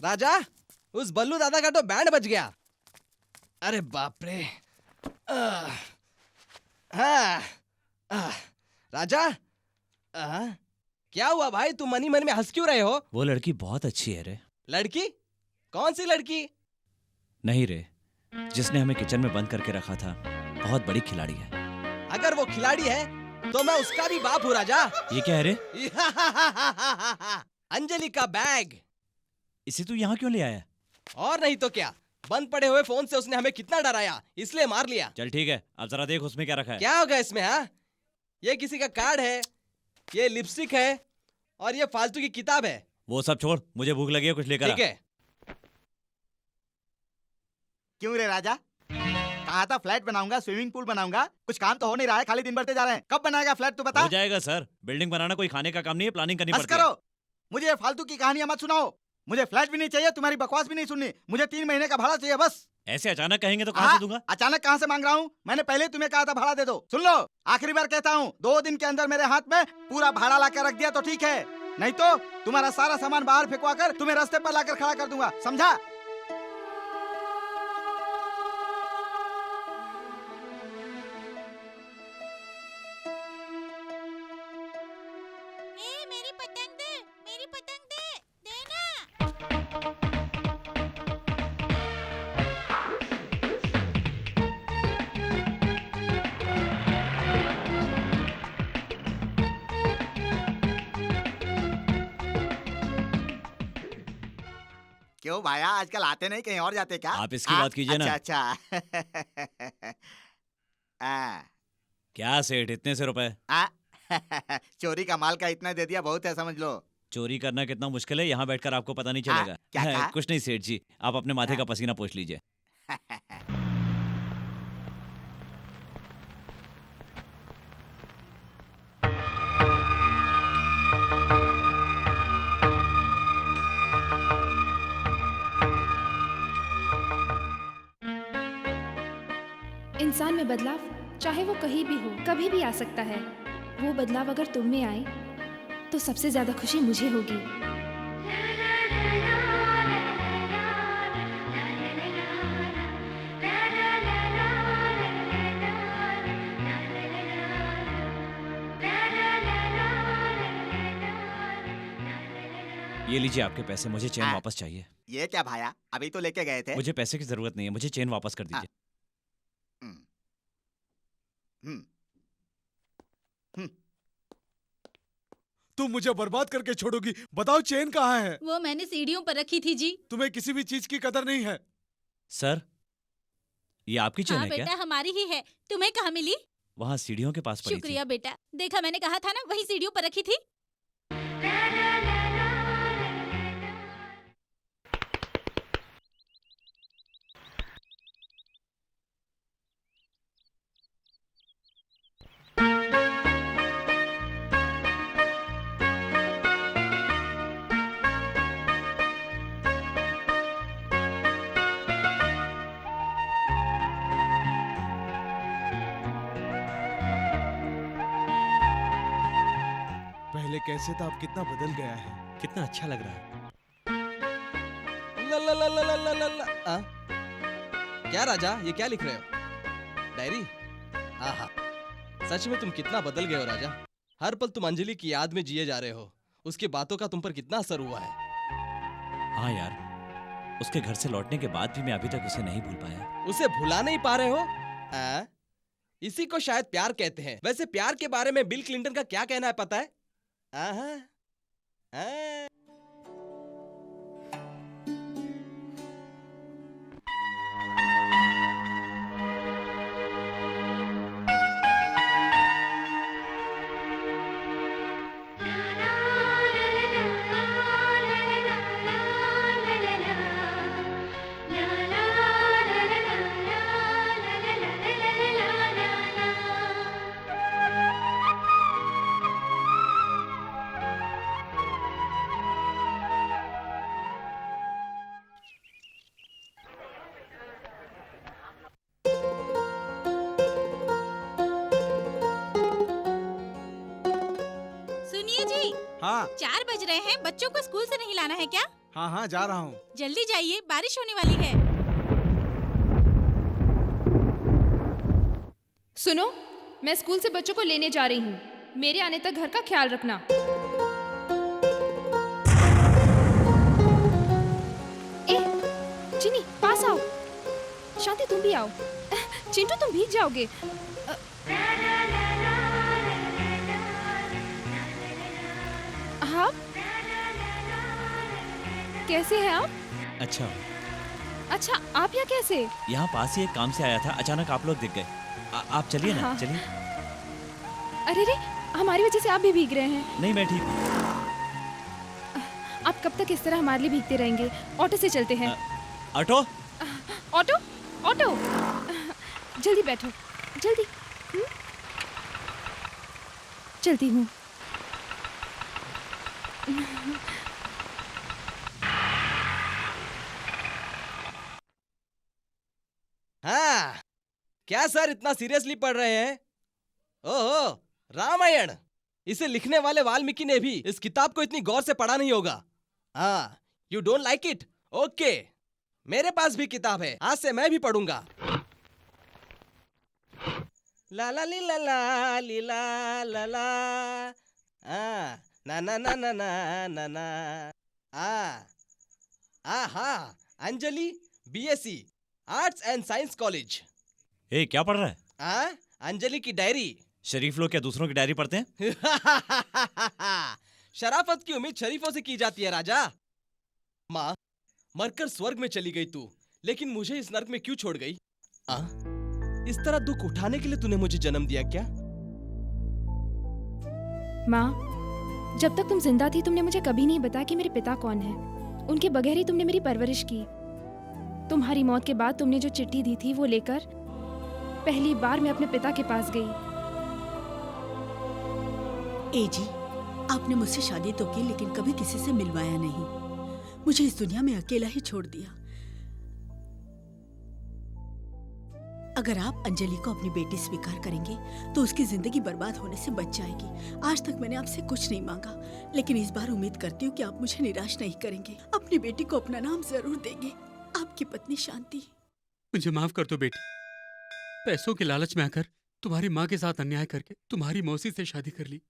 राजा, उस बल्लू दादा का तो बैंड बज गया। अरे बाप रे। हाँ, राजा, क्या हुआ भाई, तुम मनी मन में हंस क्यों रहे हो? वो लड़की बहुत अच्छी है रे। लड़की? कौन सी लड़की? नहीं रे, जिसने हमें किचन में बंद करके रखा था, बहुत बड़ी खिलाड़ी है। अगर वो खिलाड़ी है तो मैं उसका भी बाप हूँ राजा। ये क्या है रे? अंजलि का बैग। इसे तू यहाँ क्यों ले आया? और नहीं तो क्या, बंद पड़े हुए फोन से उसने हमें कितना डराया, इसलिए मार लिया। चल ठीक है, अब जरा देख उसमें क्या रखा है। क्या होगा इसमें? हाँ, ये किसी का कार्ड है, ये लिपस्टिक है और ये फालतू की किताब है। वो सब छोड़, मुझे भूख लगी है, कुछ लेकर आ। ठीक है। क्यों रे राजा, कहा था फ्लैट बनाऊंगा, स्विमिंग पूल बनाऊंगा, कुछ काम तो हो नहीं रहा है, खाली दिन बढ़ते जा रहे हैं। कब बनाएगा फ्लैट तू बता? हो जाएगा सर, बिल्डिंग बनाना कोई खाने का काम नहीं है, प्लानिंग करनी बस पड़ती है। करो, मुझे ये फालतू की कहानियां मत सुनाओ। मुझे फ्लैट भी नहीं चाहिए, तुम्हारी बकवास भी नहीं सुननी। मुझे 3 महीने का भाड़ा चाहिए बस। ऐसे अचानक कहेंगे तो कहाँ से दूंगा? अचानक कहाँ से मांग रहा हूँ? मैंने पहले तुम्हें कहा था भाड़ा दे दो। सुन लो, आखिरी बार कहता हूँ, 2 दिन के अंदर मेरे हाथ में पूरा भाड़ा ला कर रख दिया तो ठीक है, नहीं तो तुम्हारा सारा सामान बाहर फेंकवा कर तुम्हें रास्ते पर लाकर खड़ा कर दूंगा, समझा? मेरी पतंग दे, देना। क्यों भाया, आजकल आते नहीं, कहीं और जाते क्या? आप इसकी बात कीजिए ना। अच्छा क्या सेठ, इतने से रुपए? चोरी का माल का इतना दे दिया, बहुत है समझ लो। चोरी करना कितना मुश्किल है, यहाँ बैठकर आपको पता नहीं चलेगा। क्या कहा? कुछ नहीं सेठ जी, आप अपने माथे का पसीना पोंछ लीजिए। इंसान में बदलाव चाहे वो कहीं भी हो, कभी भी आ सकता है। वो बदलाव अगर तुम में आए तो सबसे ज्यादा खुशी मुझे होगी। ये लीजिए आपके पैसे, मुझे चेन वापस चाहिए। ये क्या भाया, अभी तो लेके गए थे। मुझे पैसे की जरूरत नहीं है, मुझे चेन वापस कर दीजिए। तुम मुझे बर्बाद करके छोड़ोगी? बताओ चेन कहाँ है? वो मैंने सीढ़ियों पर रखी थी जी। तुम्हें किसी भी चीज की कदर नहीं है। सर, ये आपकी चेन हाँ है क्या? बेटा, हमारी ही है। तुम्हें कहाँ मिली? वहाँ सीढ़ियों के पास पड़ी थी। शुक्रिया बेटा, देखा मैंने कहा था ना, वही सीढ़ियों पर रखी थी। पहले कैसे था, अब कितना बदल गया है। कितना अच्छा लग रहा है। ला ला ला ला ला ला ला ला। क्या राजा, ये क्या लिख रहे हो? डायरी? आहा, सच में तुम कितना बदल गए हो राजा। हर पल तुम अंजलि की याद में जिए जा रहे हो। उसकी बातों का तुम पर कितना असर हुआ है। हाँ यार, उसके घर से लौटने के बाद भी मैं अभी तक उसे नहीं भूल पाया। उसे भुला नहीं पा रहे हो? इसी को शायद प्यार कहते हैं। वैसे प्यार के बारे में बिल क्लिंटन का क्या कहना है पता है? सुनिए जी, हाँ 4 बज रहे हैं, बच्चों को स्कूल से नहीं लाना है क्या? हाँ हाँ जा रहा हूँ। जल्दी जाइए, बारिश होने वाली है। सुनो, मैं स्कूल से बच्चों को लेने जा रही हूँ। मेरे आने तक घर का ख्याल रखना। ए, चिनी पास आओ। शांति तुम भी आओ। चिंटू तुम भीग जाओगे। आप कैसे हैं आप? अच्छा, अच्छा, आप यहाँ कैसे? यहाँ पास ही एक काम से आया था, अचानक आप लोग दिख गए। आप चलिए ना, हाँ। चलिए। अरे रे, हमारी वजह से आप भी भीग रहे हैं। नहीं, मैं ठीक हूँ। आप कब तक इस तरह हमारे लिए भीगते रहेंगे? ऑटो से चलते हैं। ऑटो? ऑटो? ऑटो? जल्दी बैठो, जल्दी। चलती हूँ। हाँ, क्या सर इतना सीरियसली पढ़ रहे हैं? ओहो, रामायण। इसे लिखने वाले वाल्मीकि ने भी इस किताब को इतनी गौर से पढ़ा नहीं होगा। हाँ, you don't like it? Okay, मेरे पास भी किताब है, आज से मैं भी पढ़ूंगा। ला ला ली ला ला ली ला ला ला, ना ना ना ना ना ना ना, हाँ, Anjali BSc arts and science college. ए, क्या पढ़ रहा है? अंजलि की डायरी। शरीफ लोग क्या दूसरों की डायरी पढ़ते हैं? शराफत की उम्मीद शरीफों से की जाती है राजा। माँ, मरकर स्वर्ग में चली गई तू, लेकिन मुझे इस नर्क में क्यों छोड़ गई? इस तरह दुख उठाने के लिए तूने मुझे जन्म दिया क्या? माँ, जब तक तुम जिंदा थी तुमने मुझे कभी नहीं बताया कि मेरे पिता कौन है। उनके बगैर ही तुमने मेरी परवरिश की। तुम्हारी मौत के बाद तुमने जो चिट्ठी दी थी वो लेकर पहली बार मैं अपने पिता के पास गई। ए जी, आपने मुझसे शादी तो की लेकिन कभी किसी से मिलवाया नहीं। मुझे इस दुनिया में अकेला ही छोड़ दिया। अगर आप अंजलि को अपनी बेटी स्वीकार करेंगे तो उसकी जिंदगी बर्बाद होने से बच जाएगी। आज तक मैंने आपसे कुछ नहीं मांगा, लेकिन इस बार उम्मीद करती हूँ कि आप मुझे निराश नहीं करेंगे। अपनी बेटी को अपना नाम जरूर देंगे। आपकी पत्नी शांति। मुझे माफ कर दो बेटी। पैसों के लालच में आकर तुम्हारी माँ के साथ अन्याय करके तुम्हारी मौसी से शादी कर ली।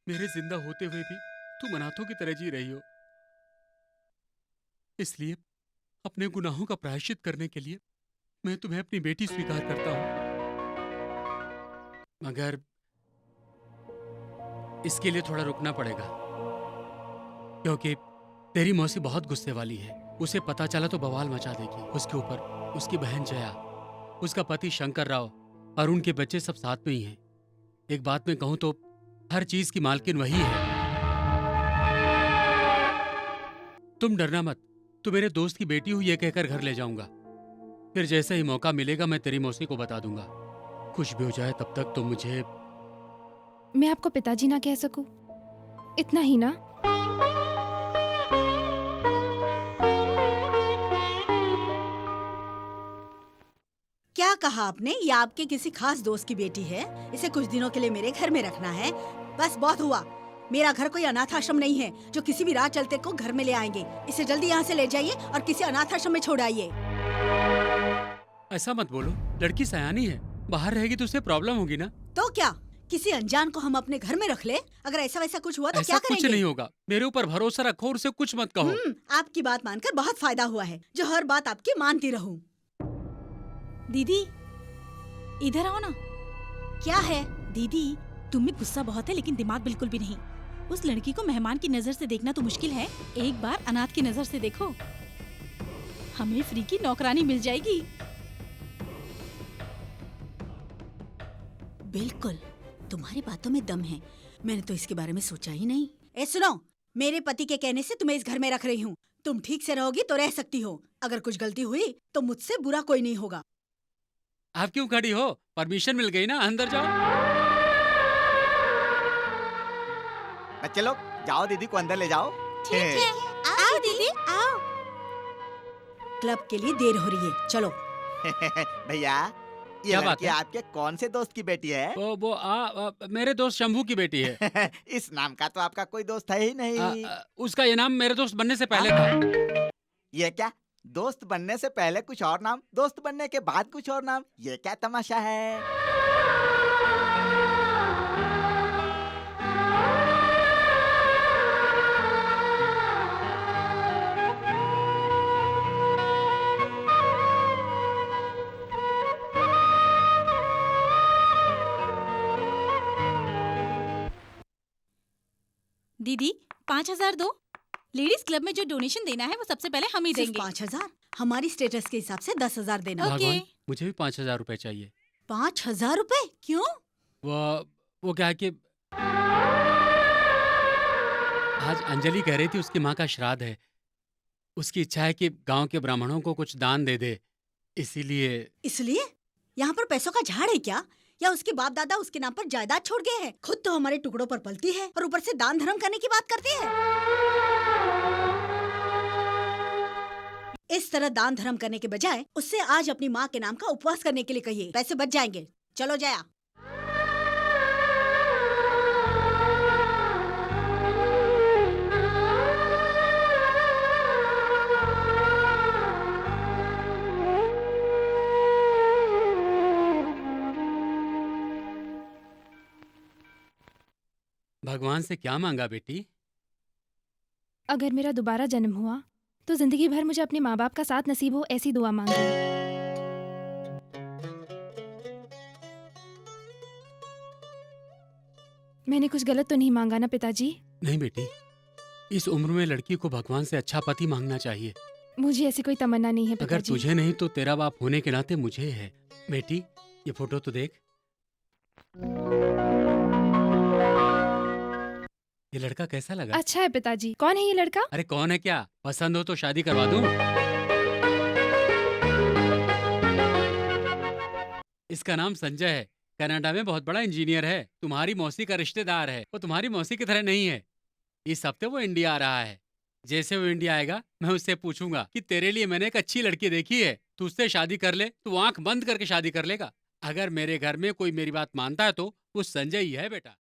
मेरे जिंदा होते हुए भी तुम अनाथों की तरह जी रही हो। इसलिए अपने गुनाहों का प्रायश्चित करने के लिए मैं तुम्हें अपनी बेटी स्वीकार करता हूं, मगर इसके लिए थोड़ा रुकना पड़ेगा, क्योंकि तेरी मौसी बहुत गुस्से वाली है। उसे पता चला तो बवाल मचा देगी। उसके ऊपर उसकी बहन जया, उसका पति शंकर राव और उनके बच्चे सब साथ में ही हैं। एक बात में कहूं तो हर चीज की मालकिन वही है। तुम डरना मत, तू मेरे दोस्त की बेटी हो ये कहकर घर ले जाऊंगा। फिर जैसे ही मौका मिलेगा मैं तेरी मौसी को बता दूंगा। कुछ भी हो जाए तब तक तो मुझे। मैं आपको पिताजी ना कह सकूं, इतना ही ना? क्या कहा आपने? ये आपके किसी खास दोस्त की बेटी है? इसे कुछ दिनों के लिए मेरे घर में रखना है? बस बहुत हुआ। मेरा घर कोई अनाथ आश्रम नहीं है जो किसी भी राह चलते को घर में ले आएंगे। इसे जल्दी यहाँ से ले जाइए और किसी अनाथ आश्रम में छोड़ आइए। ऐसा मत बोलो, लड़की सयानी है, बाहर रहेगी तो उसे प्रॉब्लम होगी ना। तो क्या किसी अनजान को हम अपने घर में रख ले? अगर ऐसा वैसा कुछ हुआ तो ऐसा क्या कुछ करेंगे? नहीं होगा, मेरे ऊपर भरोसा रखो और उसे कुछ मत कहो। आपकी बात मानकर बहुत फायदा हुआ है, जो हर बात आपकी मानती रहूं। दीदी, इधर आओ ना। क्या है? दीदी, तुम में गुस्सा बहुत है लेकिन दिमाग बिल्कुल भी नहीं। उस लड़की को मेहमान की नजर से देखना तो मुश्किल है, एक बार अनाथ की नजर से देखो, हमें फ्री की नौकरानी मिल जाएगी। बिल्कुल, तुम्हारी बातों में दम है। मैंने तो इसके बारे में सोचा ही नहीं। ए सुनो, मेरे पति के कहने से तुम्हें इस घर में रख रही हूँ। तुम ठीक से रहोगी तो रह सकती हो, अगर कुछ गलती हुई तो मुझसे बुरा कोई नहीं होगा। आप क्यों खड़ी हो? परमिशन मिल गई ना, अंदर जाओ। बच्चे लोग जाओ, दीदी को अंदर ले जाओ। ठीक है, आओ दीदी, आओ। क्लब के लिए देर हो रही है, चलो। भैया, ये क्या बात लड़की है? आपके कौन से दोस्त की बेटी है? मेरे दोस्त शंभू की बेटी है। इस नाम का तो आपका कोई दोस्त है ही नहीं। उसका ये नाम मेरे दोस्त बनने से पहले था। ये क्या, दोस्त बनने से पहले कुछ और नाम, दोस्त बनने के बाद कुछ और नाम, ये क्या तमाशा है? दीदी 5,000 दो। लेडीज क्लब में जो डोनेशन देना है वो सबसे पहले हम ही सिर्फ देंगे। 5,000? हमारी स्टेटस के हिसाब से 10,000 देना। ओके। भगवान, मुझे भी 5,000 रुपए चाहिए। 5,000 रुपए क्यों? वो क्या है कि आज अंजलि कह रही थी उसकी माँ का श्राद्ध है। उसकी इच्छा है कि गांव के ब्राह्मणों को कुछ दान दे दे, इसीलिए। इसलिए यहाँ पर पैसों का झाड़ है क्या? या उसके बाप दादा उसके नाम पर जायदाद छोड़ गए हैं? खुद तो हमारे टुकड़ों पर पलती है और ऊपर से दान धर्म करने की बात करती है। इस तरह दान धर्म करने के बजाय उससे आज अपनी माँ के नाम का उपवास करने के लिए कहिए, पैसे बच जाएंगे। चलो जया। भगवान से क्या मांगा बेटी? अगर मेरा दोबारा जन्म हुआ तो जिंदगी भर मुझे अपने माँ बाप का साथ नसीब हो, ऐसी दुआ मांगी। मैंने कुछ गलत तो नहीं मांगा ना पिताजी? नहीं बेटी, इस उम्र में लड़की को भगवान से अच्छा पति मांगना चाहिए। मुझे ऐसी कोई तमन्ना नहीं है अगर पिताजी। तुझे नहीं तो तेरा बाप होने के नाते मुझे है। बेटी, ये फोटो तो देख। ये लड़का कैसा लगा? अच्छा है पिताजी। कौन है ये लड़का? अरे कौन है क्या, पसंद हो तो शादी करवा दूं। इसका नाम संजय है, कनाडा में बहुत बड़ा इंजीनियर है। तुम्हारी मौसी का रिश्तेदार है। वो तुम्हारी मौसी की तरह नहीं है। इस हफ्ते वो इंडिया आ रहा है। जैसे वो इंडिया आएगा मैं उससे पूछूंगा कि तेरे लिए मैंने एक अच्छी लड़की देखी है, तू उससे शादी कर ले। तू आंख बंद करके शादी कर लेगा। अगर मेरे घर में कोई मेरी बात मानता है तो वो संजय ही है बेटा।